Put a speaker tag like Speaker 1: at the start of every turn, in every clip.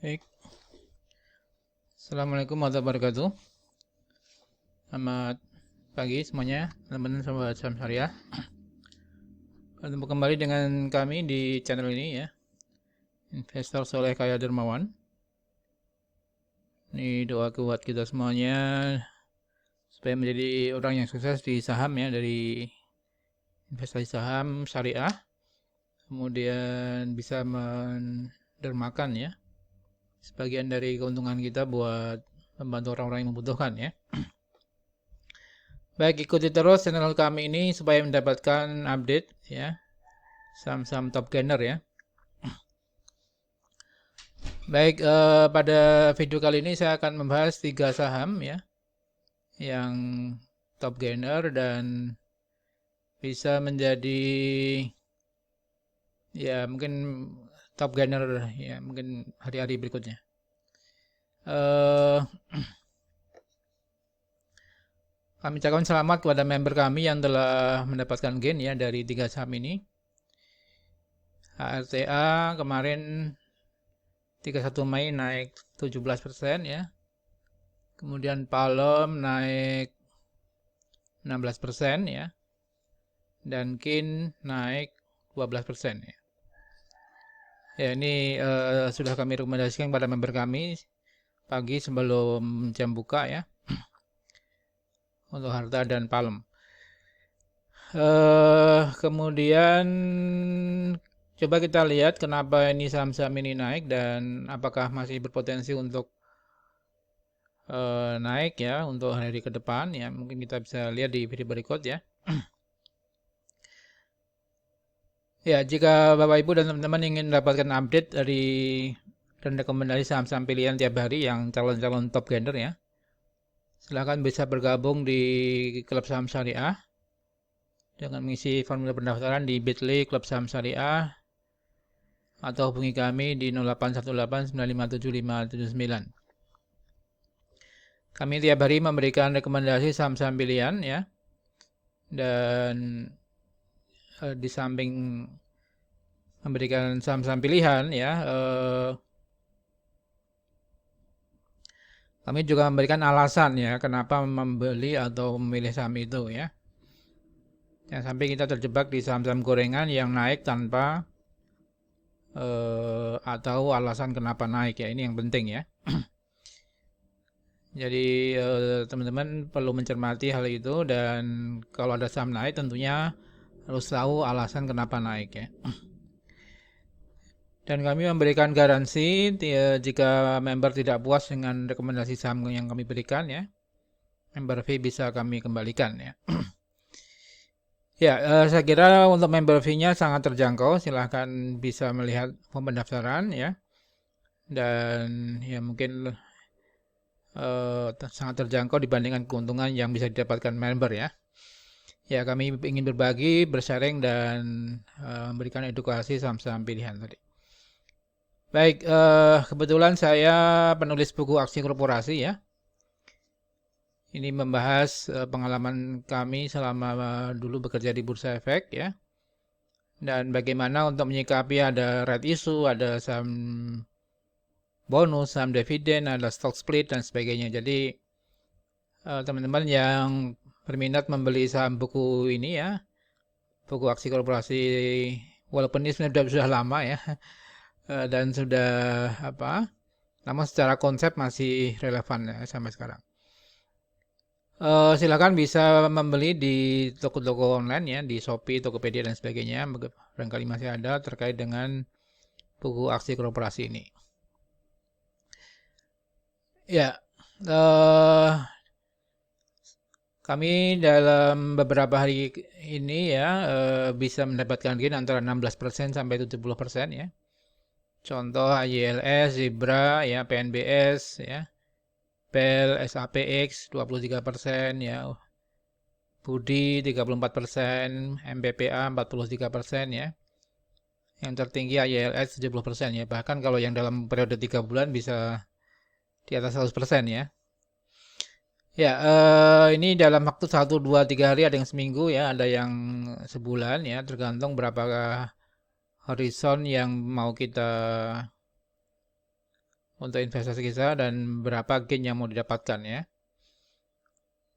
Speaker 1: Baik. Assalamualaikum warahmatullahi wabarakatuh. Selamat pagi semuanya, teman-teman sobat saham syariah. Bertemu kembali dengan kami di channel ini ya, Investor Soleh Kaya Dermawan. Ini doa kuat kita semuanya supaya menjadi orang yang sukses di saham ya, dari investasi saham syariah, kemudian bisa mendermakan ya sebagian dari keuntungan kita buat membantu orang-orang yang membutuhkan ya. Baik, ikuti terus channel kami ini supaya mendapatkan update ya, saham-saham top gainer ya. Baik, pada video kali ini saya akan membahas 3 saham ya, yang top gainer dan bisa menjadi ya mungkin top gainer ya mungkin hari-hari berikutnya. Kami ucapkan selamat kepada member kami yang telah mendapatkan gain ya dari 3 saham ini. HRTA kemarin 31 Mei naik 17% ya. Kemudian Palem naik 16% ya. Dan KIN naik 12% ya. Ya, ini sudah kami rekomendasikan kepada member kami pagi sebelum jam buka ya. Untuk Harta dan Palem. Kemudian coba kita lihat kenapa ini saham-saham ini naik dan apakah masih berpotensi untuk naik ya untuk hari ke depan ya. Mungkin kita bisa lihat di video berikut ya. Ya, jika Bapak Ibu dan teman-teman ingin mendapatkan update dari dan rekomendasi saham-saham pilihan tiap hari yang calon-calon top gainer ya, silahkan bisa bergabung di Klub Saham Syariah dengan mengisi formulir pendaftaran di bit.ly Klub Saham Syariah atau hubungi kami di 0818957579. Kami tiap hari memberikan rekomendasi saham-saham pilihan ya. Dan di samping memberikan saham-saham pilihan ya, kami juga memberikan alasan ya kenapa membeli atau memilih saham itu ya. Jangan sampai kita terjebak di saham-saham gorengan yang naik tanpa atau alasan kenapa naik ya. Ini yang penting ya. Jadi teman-teman perlu mencermati hal itu dan kalau ada saham naik tentunya harus tahu alasan kenapa naik ya. Dan kami memberikan garansi jika member tidak puas dengan rekomendasi saham yang kami berikan ya, member fee bisa kami kembalikan ya. Ya, saya kira untuk member fee-nya sangat terjangkau. Silahkan bisa melihat form pendaftaran ya. Dan ya mungkin sangat terjangkau dibandingkan keuntungan yang bisa didapatkan member ya. Ya, kami ingin berbagi, bersharing dan memberikan edukasi saham-saham pilihan tadi. Baik, kebetulan saya penulis buku Aksi Korporasi ya. Ini membahas pengalaman kami selama dulu bekerja di Bursa Efek ya. Dan bagaimana untuk menyikapi ada red issue, ada saham bonus, saham dividen, ada stock split dan sebagainya. Jadi teman-teman yang berminat membeli saham buku ini ya, buku Aksi Korporasi, walaupun ini sebenarnya sudah lama ya, dan sudah namun secara konsep masih relevan ya sampai sekarang. Silakan bisa membeli di toko-toko online ya, di Shopee, Tokopedia dan sebagainya. Barangkali masih ada terkait dengan buku Aksi Korporasi ini. Ya, kami dalam beberapa hari ini ya bisa mendapatkan gain antara 16% sampai 70% ya. Contoh YLS, Zebra ya, PNBS ya, PEL, SAPX 23% ya, Budi 34%, MBPA 43% ya. Yang tertinggi YLS 70% ya. Bahkan kalau yang dalam periode 3 bulan bisa di atas 100% ya. Ya, ini dalam waktu 1, 2, 3 hari, ada yang seminggu ya, ada yang sebulan ya, tergantung berapa horizon yang mau kita untuk investasi kita dan berapa gain yang mau didapatkan ya.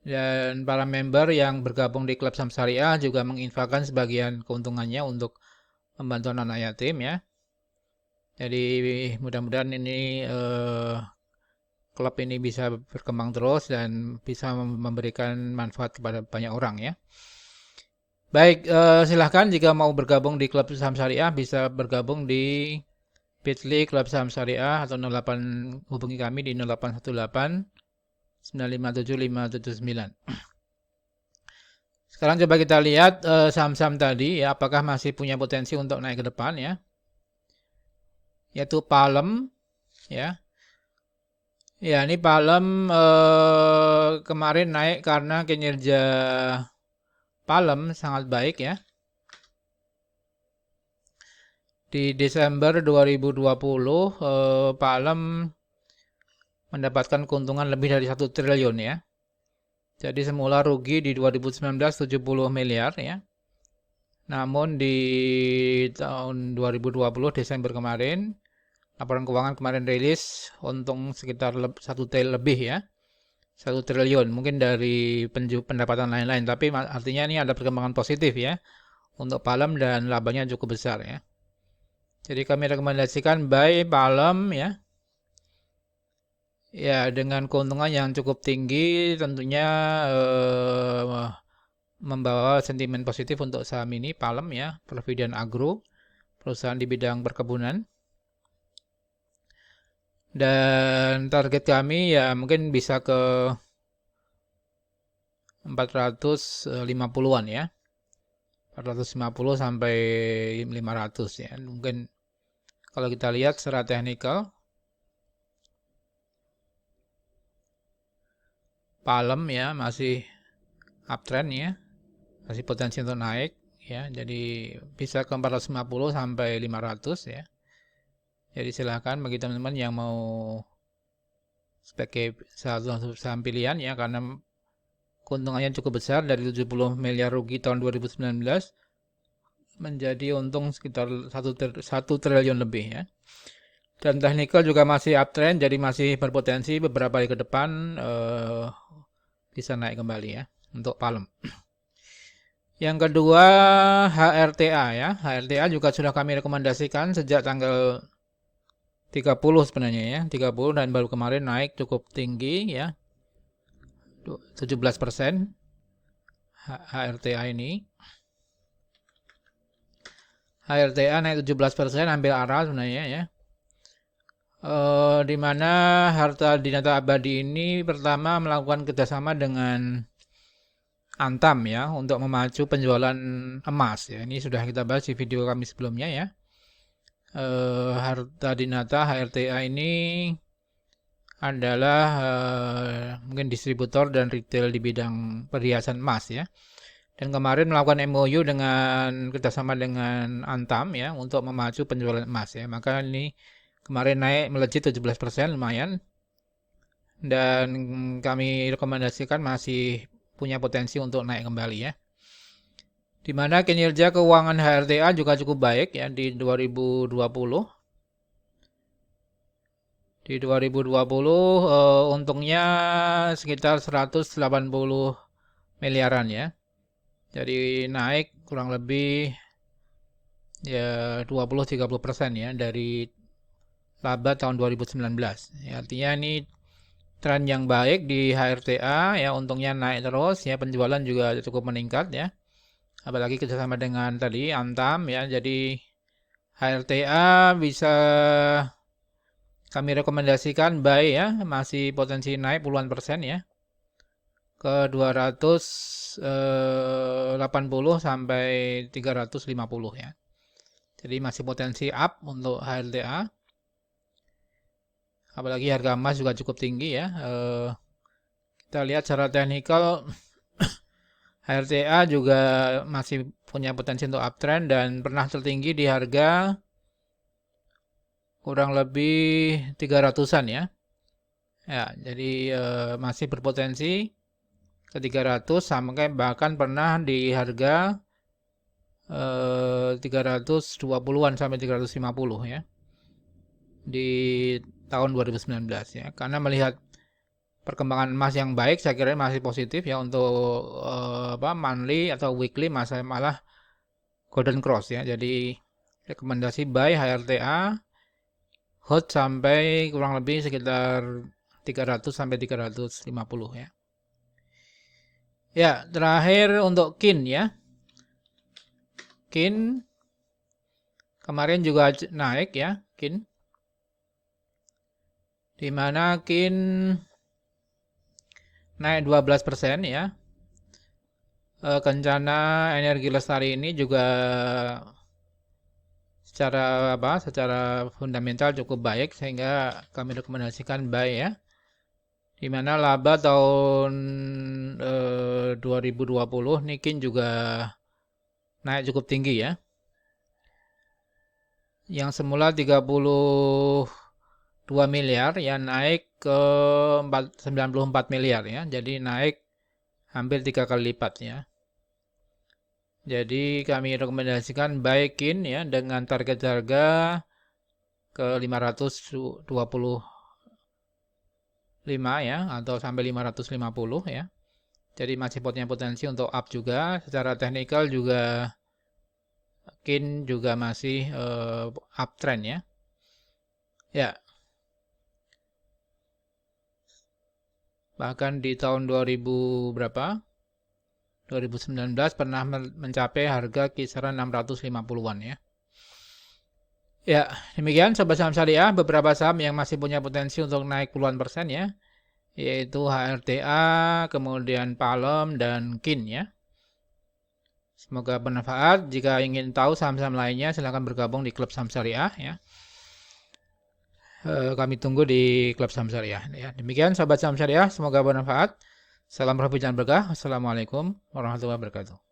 Speaker 1: Dan para member yang bergabung di klub saham syariah juga menginfakkan sebagian keuntungannya untuk membantu anak yatim ya. Jadi mudah-mudahan ini klub ini bisa berkembang terus dan bisa memberikan manfaat kepada banyak orang ya. Baik, silahkan jika mau bergabung di klub saham syariah bisa bergabung di Bitly Klub Saham Syariah atau 08 hubungi kami di 0818 957 579. Sekarang coba kita lihat saham-saham tadi ya, apakah masih punya potensi untuk naik ke depan ya. Yaitu Palem ya. Ya, ini Palem kemarin naik karena kinerja Palem sangat baik ya. Di Desember 2020 Palem mendapatkan keuntungan lebih dari 1 triliun ya. Jadi semula rugi di 2019 70 miliar ya. Namun di tahun 2020 Desember kemarin, laporan keuangan kemarin rilis untung sekitar 1 triliun lebih ya. 1 triliun mungkin dari pendapatan lain-lain, tapi artinya ini ada perkembangan positif ya untuk Palem dan labanya cukup besar ya. Jadi kami rekomendasikan buy Palem ya. Ya, dengan keuntungan yang cukup tinggi tentunya membawa sentimen positif untuk saham ini Palem ya, Provident Agro, perusahaan di bidang perkebunan. Dan target kami ya mungkin bisa ke 450-an ya. 450 sampai 500 ya. Mungkin kalau kita lihat secara teknikal Palem ya masih uptrend ya. Masih potensi untuk naik ya. Jadi bisa ke 450 sampai 500 ya. Jadi silahkan bagi teman-teman yang mau sebagai satu saham pilihan ya, karena keuntungannya cukup besar dari 70 miliar rugi tahun 2019 menjadi untung sekitar 1 triliun lebih ya. Dan technical juga masih uptrend, jadi masih berpotensi beberapa hari ke depan bisa naik kembali ya untuk Palem. Yang kedua HRTA ya. HRTA juga sudah kami rekomendasikan sejak tanggal 30 sebenarnya ya. 30 dan baru kemarin naik cukup tinggi ya. 17% HRTA ini. HRTA naik 17%, hampir arah sebenarnya ya. Di mana Harta Dinata Abadi ini pertama melakukan kerjasama dengan Antam ya untuk memacu penjualan emas ya. Ini sudah kita bahas di video kami sebelumnya ya. Harta Dinata HRTA ini adalah mungkin distributor dan retail di bidang perhiasan emas ya. Dan kemarin melakukan MOU dengan kerjasama dengan Antam ya untuk memacu penjualan emas ya. Maka ini kemarin naik melejit 17% lumayan. Dan kami rekomendasikan masih punya potensi untuk naik kembali ya. Di mana kinerja keuangan HRTA juga cukup baik ya di 2020. Di 2020 untungnya sekitar 180 miliaran ya. Jadi naik kurang lebih ya 20-30% ya dari laba tahun 2019. Ya, artinya ini tren yang baik di HRTA ya, untungnya naik terus ya, penjualan juga cukup meningkat ya. Apalagi kerjasama dengan tadi Antam ya, jadi HRTA bisa kami rekomendasikan buy ya, masih potensi naik puluhan persen ya ke 280 sampai 350 ya. Jadi masih potensi up untuk HRTA. Apalagi harga emas juga cukup tinggi ya. Kita lihat secara teknikal HRTA juga masih punya potensi untuk uptrend dan pernah tertinggi di harga kurang lebih 300-an ya. Ya, jadi masih berpotensi ke 300 sampai bahkan pernah di harga 320-an sampai 350 ya. Di tahun 2019 ya. Karena melihat perkembangan emas yang baik, saya kira masih positif ya untuk monthly atau weekly malah golden cross ya. Jadi rekomendasi buy HRTA hold sampai kurang lebih sekitar 300 sampai 350 ya. Ya, terakhir untuk KIN ya. KIN kemarin juga naik ya, KIN. Di mana KIN naik 12% ya. Kencana Energi Lestari ini juga secara fundamental cukup baik sehingga kami rekomendasikan buy ya. Di mana laba tahun 2020 KIN juga naik cukup tinggi ya. Yang semula 32 miliar ya naik ke 94 miliar ya. Jadi naik hampir 3 kali lipat ya. Jadi kami rekomendasikan buy KIN ya dengan target harga ke 525 ya atau sampai 550 ya. Jadi masih punya potensi untuk up juga. Secara teknikal juga KIN juga masih uptrend ya. Ya. Bahkan di tahun 2000 berapa? 2019 pernah mencapai harga kisaran 650-an ya. Ya, demikian Sobat Saham Syariah, beberapa saham yang masih punya potensi untuk naik puluhan persen ya, yaitu HRTA, kemudian Palem, dan KIN ya. Semoga bermanfaat. Jika ingin tahu saham-saham lainnya, silahkan bergabung di Klub Saham Syariah ya. Kami tunggu di Klub Saham Syariah ya. Demikian Sobat Saham Syariah, semoga bermanfaat. Salam Rafi dan berkah. Assalamualaikum warahmatullahi wabarakatuh.